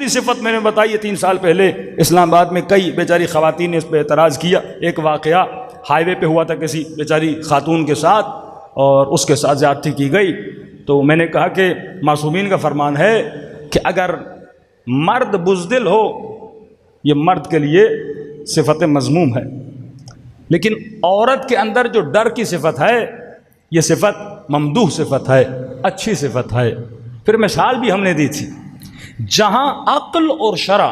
صفت میں نے بتائی ہے 3 سال پہلے اسلام آباد میں کئی بیچاری خواتین نے اس پہ اعتراض کیا. ایک واقعہ ہائی وے پہ ہوا تھا کسی بیچاری خاتون کے ساتھ اور اس کے ساتھ زیادتی کی گئی. تو میں نے کہا کہ معصومین کا فرمان ہے کہ اگر مرد بزدل ہو یہ مرد کے لیے صفت مذموم ہے، لیکن عورت کے اندر جو ڈر کی صفت ہے یہ صفت ممدوح صفت ہے، اچھی صفت ہے. پھر مثال بھی ہم نے دی تھی جہاں عقل اور شرع،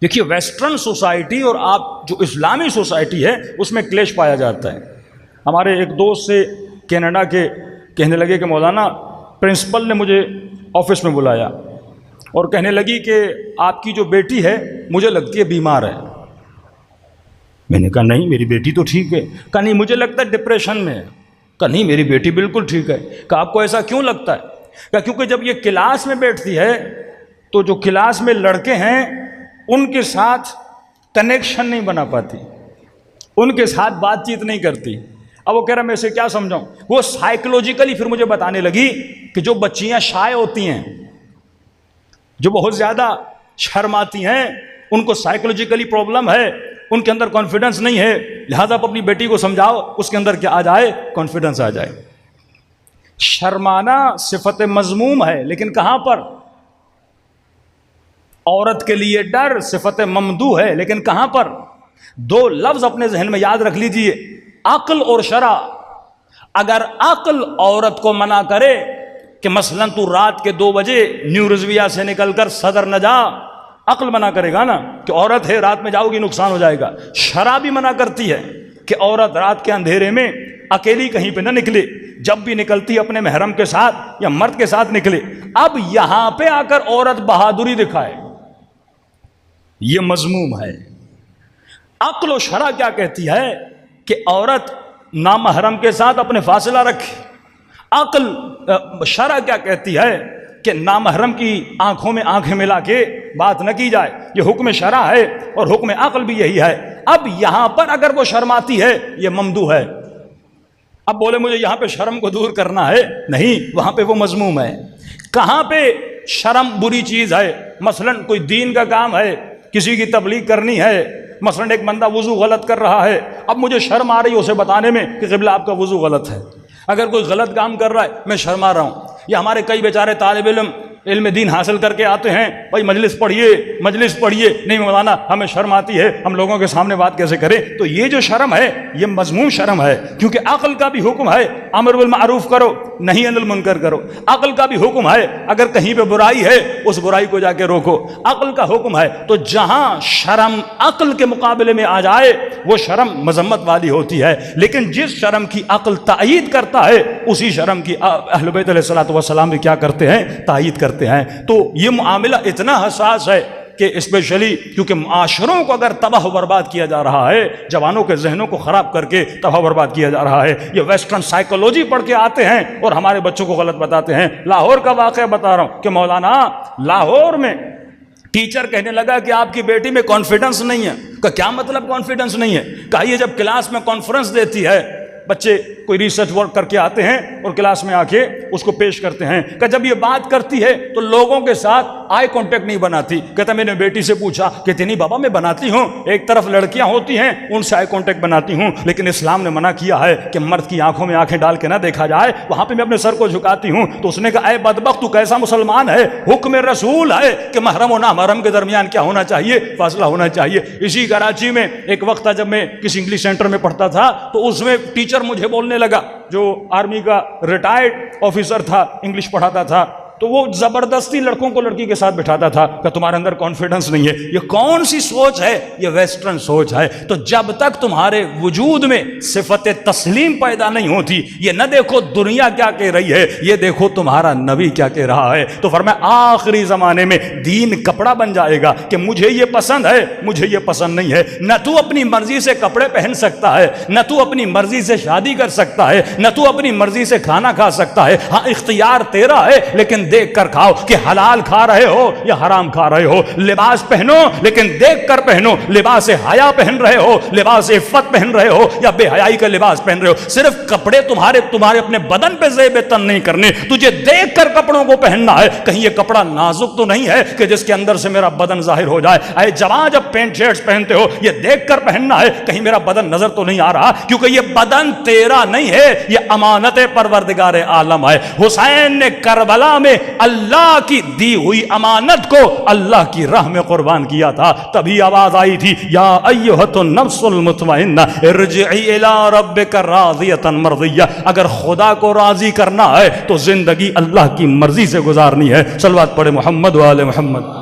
دیکھیے ویسٹرن سوسائٹی اور آپ جو اسلامی سوسائٹی ہے اس میں کلیش پایا جاتا ہے. ہمارے ایک دوست سے کینیڈا کے کہنے لگے کہ مولانا پرنسپل نے مجھے آفس میں بلایا اور کہنے لگی کہ آپ کی جو بیٹی ہے مجھے لگتی ہے بیمار ہے. میں نے کہا نہیں میری بیٹی تو ٹھیک ہے. کہا نہیں مجھے لگتا ہے ڈپریشن میں ہے. کہا نہیں میری بیٹی بالکل ٹھیک ہے. کہا آپ کو ایسا کیوں لگتا ہے؟ کہا کیونکہ جب یہ کلاس میں بیٹھتی ہے تو جو کلاس میں لڑکے ہیں ان کے ساتھ کنیکشن نہیں بنا پاتی، ان کے ساتھ بات چیت نہیں کرتی. اب وہ کہہ رہا میں اسے کیا سمجھاؤں. وہ سائیکولوجیکلی پھر مجھے بتانے لگی کہ جو بچیاں شائع ہوتی ہیں، جو بہت زیادہ شرماتی ہیں، ان کو سائیکولوجیکلی پرابلم ہے، ان کے اندر کانفیڈنس نہیں ہے، لہذا آپ اپنی بیٹی کو سمجھاؤ اس کے اندر کیا آ جائے، کانفیڈنس آ جائے. شرمانا صفت مذموم ہے، لیکن کہاں پر؟ عورت کے لیے ڈر صفت ممدوح ہے، لیکن کہاں پر؟ 2 لفظ اپنے ذہن میں یاد رکھ لیجئے، عقل اور شرع. اگر عقل عورت کو منع کرے کہ مثلا تو رات کے 2 بجے نیو رضویہ سے نکل کر صدر نہ جا، عقل منع کرے گا نا کہ عورت ہے رات میں جاؤ گی نقصان ہو جائے گا. شرع بھی منع کرتی ہے کہ عورت رات کے اندھیرے میں اکیلی کہیں پہ نہ نکلے، جب بھی نکلتی اپنے محرم کے ساتھ یا مرد کے ساتھ نکلے. اب یہاں پہ آ کر عورت بہادری دکھائے یہ مذموم ہے. عقل و شرع کیا کہتی ہے کہ عورت نامحرم کے ساتھ اپنے فاصلہ رکھے. عقل شرع کیا کہتی ہے کہ نامحرم کی آنکھوں میں آنکھیں ملا کے بات نہ کی جائے. یہ حکم شرع ہے اور حکم عقل بھی یہی ہے. اب یہاں پر اگر وہ شرماتی ہے یہ ممدوح ہے. اب بولے مجھے یہاں پہ شرم کو دور کرنا ہے، نہیں، وہاں پہ وہ مذموم ہے. کہاں پہ شرم بری چیز ہے؟ مثلا کوئی دین کا کام ہے، کسی کی تبلیغ کرنی ہے، مثلا ایک بندہ وضو غلط کر رہا ہے، اب مجھے شرم آ رہی ہے اسے بتانے میں کہ قبلہ آپ کا وضو غلط ہے. اگر کوئی غلط کام کر رہا ہے میں شرما رہا ہوں. یا ہمارے کئی بیچارے طالب علم دین حاصل کر کے آتے ہیں، بھائی مجلس پڑھیے، نہیں مولانا ہمیں شرم آتی ہے، ہم لوگوں کے سامنے بات کیسے کریں. تو یہ جو شرم ہے یہ مذموم شرم ہے، کیونکہ عقل کا بھی حکم ہے امر بالمعروف کرو نہی عن المنکر کرو. عقل کا بھی حکم ہے اگر کہیں پہ برائی ہے اس برائی کو جا کے روکو، عقل کا حکم ہے. تو جہاں شرم عقل کے مقابلے میں آ جائے وہ شرم مذمت والی ہوتی ہے. لیکن جس شرم کی عقل تائید کرتا ہے اسی شرم کی اہل بیت علیہ الصلوۃ والسلام بھی کیا کرتے ہیں؟ تائید کرتے ہیں. تو یہ معاملہ اتنا حساس ہے کہ اسپیشلی کیونکہ معاشروں کو اگر تباہ و برباد کیا جا رہا ہے، جوانوں کے ذہنوں کو خراب کر کے تباہ و برباد کیا جا رہا ہے. یہ ویسٹرن سائیکولوجی پڑھ کے آتے ہیں اور ہمارے بچوں کو غلط بتاتے ہیں. لاہور کا واقعہ بتا رہا ہوں کہ مولانا لاہور میں ٹیچر کہنے لگا کہ آپ کی بیٹی میں کانفیڈنس نہیں ہے. کہ کیا مطلب کانفیڈنس نہیں ہے؟ کہا یہ جب کلاس میں کانفرنس دیتی ہے، بچے کوئی ریسرچ ورک کر کے آتے ہیں اور کلاس میں آ کے اس کو پیش کرتے ہیں، کہ جب یہ بات کرتی ہے تو لوگوں کے ساتھ آئی کانٹیکٹ نہیں بناتی. کہتا میں نے بیٹی سے پوچھا، کہتی نہیں بابا میں بناتی ہوں، ایک طرف لڑکیاں ہوتی ہیں ان سے آئی کانٹیکٹ بناتی ہوں، لیکن اسلام نے منع کیا ہے کہ مرد کی آنکھوں میں آنکھیں ڈال کے نہ دیکھا جائے، وہاں پہ میں اپنے سر کو جھکاتی ہوں. تو اس نے کہا اے بدبخت تو کیسا مسلمان ہے؟ حکم رسول ہے کہ محرم و نامحرم کے درمیان کیا ہونا چاہیے؟ فاصلہ ہونا چاہیے. اسی کراچی میں ایک وقت تھا جب میں کسی انگلش سینٹر میں پڑھتا تھا تو اس میں ٹیچر مجھے بولنے لگا، جو آرمی کا ریٹائرڈ آفیسر تھا، انگلش پڑھاتا تھا، تو وہ زبردستی لڑکوں کو لڑکی کے ساتھ بٹھاتا تھا کہ تمہارے اندر کانفیڈنس نہیں ہے. یہ کون سی سوچ ہے؟ یہ ویسٹرن سوچ ہے. تو جب تک تمہارے وجود میں صفت تسلیم پیدا نہیں ہوتی، یہ نہ دیکھو دنیا کیا کہہ رہی ہے، یہ دیکھو تمہارا نبی کیا کہہ رہا ہے. تو فرمایا آخری زمانے میں دین کپڑا بن جائے گا کہ مجھے یہ پسند ہے، مجھے یہ پسند نہیں ہے. نہ تو اپنی مرضی سے کپڑے پہن سکتا ہے، نہ تو اپنی مرضی سے شادی کر سکتا ہے، نہ تو اپنی مرضی سے کھانا کھا سکتا ہے. ہاں اختیار تیرا ہے، لیکن دیکھ کر کھاؤ کہ حلال کھا رہے ہو یا حرام کھا رہے ہو. لباس پہنو لیکن دیکھ کر پہنو. لباس حیا پہن رہے ہو, لباس عفت پہن رہے ہو یا بے حیائی کا لباس پہن رہے ہو. صرف کپڑے تمہارے اپنے بدن پہ زیب تن نہیں کرنے, تجھے دیکھ کر کپڑوں کو پہننا ہے. کہیں یہ کپڑا نازک تو نہیں ہے کہ جس کے اندر سے میرا بدن ظاہر ہو جائے. اے جوان, جب پینٹ شرٹس پہنتے ہو یہ دیکھ کر پہننا ہے کہیں میرا بدن نظر تو نہیں آ رہا, کیونکہ یہ بدن تیرا نہیں ہے, یہ امانت پروردگار عالم ہے. حسین نے کربلا میں اللہ کی دی ہوئی امانت کو اللہ کی راہ میں قربان کیا تھا. تبھی آواز آئی تھی, یا ایھۃ النفس المطمئنہ ارجعی الی ربک راضیۃ مرضیہ. اگر خدا کو راضی کرنا ہے تو زندگی اللہ کی مرضی سے گزارنی ہے. صلوات پڑھے محمد و آل محمد.